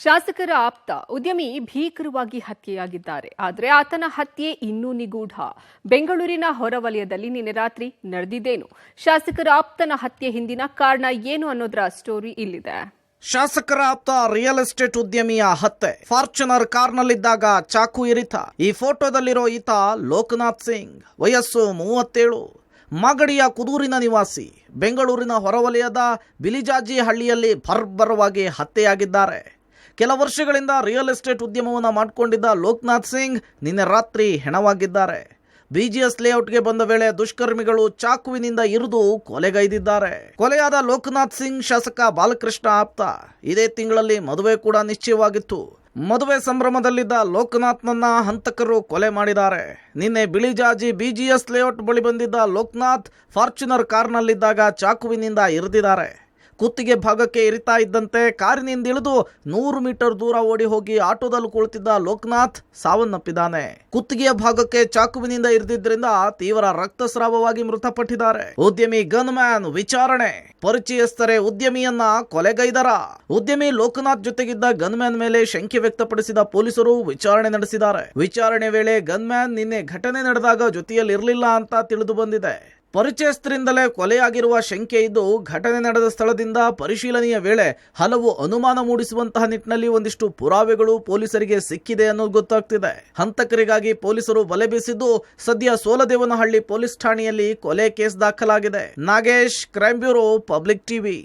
ಶಾಸಕರ ಆಪ್ತ ಉದ್ಯಮಿ ಭೀಕರವಾಗಿ ಹತ್ಯೆಯಾಗಿದ್ದಾರೆ. ಆದರೆ ಆತನ ಹತ್ಯೆ ಇನ್ನೂ ನಿಗೂಢ. ಬೆಂಗಳೂರಿನ ಹೊರವಲಯದಲ್ಲಿ ನಿನ್ನೆ ರಾತ್ರಿ ನಡೆದಿದ್ದೇನು? ಶಾಸಕರ ಆಪ್ತನ ಹತ್ಯೆ ಹಿಂದಿನ ಕಾರಣ ಏನು ಅನ್ನೋದರ ಸ್ಟೋರಿ ಇಲ್ಲಿದೆ. ಶಾಸಕರ ಆಪ್ತ ರಿಯಲ್ ಎಸ್ಟೇಟ್ ಉದ್ಯಮಿಯ ಹತ್ಯೆ. ಫಾರ್ಚುನರ್ ಕಾರ್ನಲ್ಲಿದ್ದಾಗ ಚಾಕು ಇರಿತ. ಈ ಫೋಟೋದಲ್ಲಿರೋ ಈತ ಲೋಕನಾಥ್ ಸಿಂಗ್, ವಯಸ್ಸು 37, ಮಾಗಡಿಯ ಕುದೂರಿನ ನಿವಾಸಿ. ಬೆಂಗಳೂರಿನ ಹೊರವಲಯದ ಬಿಲಿಜಾಜಿ ಹಳ್ಳಿಯಲ್ಲಿ ಭರ್ಭರವಾಗಿ ಹತ್ಯೆಯಾಗಿದ್ದಾರೆ. ಕೆಲ ವರ್ಷಗಳಿಂದ ರಿಯಲ್ ಎಸ್ಟೇಟ್ ಉದ್ಯಮವನ್ನು ಮಾಡಿಕೊಂಡಿದ್ದ ಲೋಕನಾಥ್ ಸಿಂಗ್ ನಿನ್ನೆ ರಾತ್ರಿ ಹೆಣವಾಗಿದ್ದಾರೆ. ಬಿಜಿಎಸ್ ಲೇಔಟ್ಗೆ ಬಂದ ವೇಳೆ ದುಷ್ಕರ್ಮಿಗಳು ಚಾಕುವಿನಿಂದ ಇರಿದು ಕೊಲೆಗೈದಿದ್ದಾರೆ. ಕೊಲೆಯಾದ ಲೋಕನಾಥ್ ಸಿಂಗ್ ಶಾಸಕ ಬಾಲಕೃಷ್ಣ ಆಪ್ತ. ಇದೇ ತಿಂಗಳಲ್ಲಿ ಮದುವೆ ಕೂಡ ನಿಶ್ಚಯವಾಗಿತ್ತು. ಮದುವೆ ಸಂಭ್ರಮದಲ್ಲಿದ್ದ ಲೋಕನಾಥ್ನನ್ನ ಹಂತಕರು ಕೊಲೆ ಮಾಡಿದ್ದಾರೆ. ನಿನ್ನೆ ಬಿಳಿಜಾಜಿ ಬಿಜಿಎಸ್ ಲೇಔಟ್ ಬಳಿ ಬಂದಿದ್ದ ಲೋಕನಾಥ್ ಫಾರ್ಚುನರ್ ಕಾರ್ನಲ್ಲಿದ್ದಾಗ ಚಾಕುವಿನಿಂದ ಇರಿದಿದ್ದಾರೆ. ಕುತ್ತಿಗೆ ಭಾಗಕ್ಕೆ ಇರಿತಾ ಇದ್ದಂತೆ ಕಾರಿನಿಂದ ಇಳಿದು 100 ಮೀಟರ್ ದೂರ ಓಡಿ ಹೋಗಿ ಆಟೋದಲ್ಲಿ ಕುಳಿತಿದ್ದ ಲೋಕನಾಥ್ ಸಾವನ್ನಪ್ಪಿದ್ದಾನೆ. ಕುತ್ತಿಗೆಯ ಭಾಗಕ್ಕೆ ಚಾಕುವಿನಿಂದ ಇರಿದಿದ್ದರಿಂದ ತೀವ್ರ ರಕ್ತಸ್ರಾವವಾಗಿ ಮೃತಪಟ್ಟಿದ್ದಾರೆ. ಉದ್ಯಮಿ ಗನ್ಮ್ಯಾನ್ ವಿಚಾರಣೆ. ಪರಿಚಯಸ್ಥರೇ ಉದ್ಯಮಿಯನ್ನ ಕೊಲೆಗೈದರ. ಉದ್ಯಮಿ ಲೋಕನಾಥ್ ಜೊತೆಗಿದ್ದ ಗನ್ಮ್ಯಾನ್ ಮೇಲೆ ಶಂಕೆ ವ್ಯಕ್ತಪಡಿಸಿದ ಪೊಲೀಸರು ವಿಚಾರಣೆ ನಡೆಸಿದ್ದಾರೆ. ವಿಚಾರಣೆ ವೇಳೆ ಗನ್ಮ್ಯಾನ್ ನಿನ್ನೆ ಘಟನೆ ನಡೆದಾಗ ಜೊತೆಯಲ್ಲಿ ಇರಲಿಲ್ಲ ಅಂತ ತಿಳಿದು ಬಂದಿದೆ. ಪರಿಚಯಸ್ಥರಿಂದಲೇ ಕೊಲೆಯಾಗಿರುವ ಶಂಕೆ ಇದ್ದು, ಘಟನೆ ನಡೆದ ಸ್ಥಳದಿಂದ ಪರಿಶೀಲನೆಯ ವೇಳೆ ಹಲವು ಅನುಮಾನ ಮೂಡಿಸುವಂತಹ ನಿಟ್ಟಿನಲ್ಲಿ ಒಂದಿಷ್ಟು ಪುರಾವೆಗಳು ಪೊಲೀಸರಿಗೆ ಸಿಕ್ಕಿದೆ ಅನ್ನೋದು ಗೊತ್ತಾಗ್ತಿದೆ. ಹಂತಕರಿಗಾಗಿ ಪೊಲೀಸರು ಬಲೆ ಬೀಸಿದ್ದು, ಸದ್ಯ ಸೋಲದೇವನಹಳ್ಳಿ ಪೊಲೀಸ್ ಠಾಣೆಯಲ್ಲಿ ಕೊಲೆ ಕೇಸ್ ದಾಖಲಾಗಿದೆ. Nagesh, crime bureau, public TV.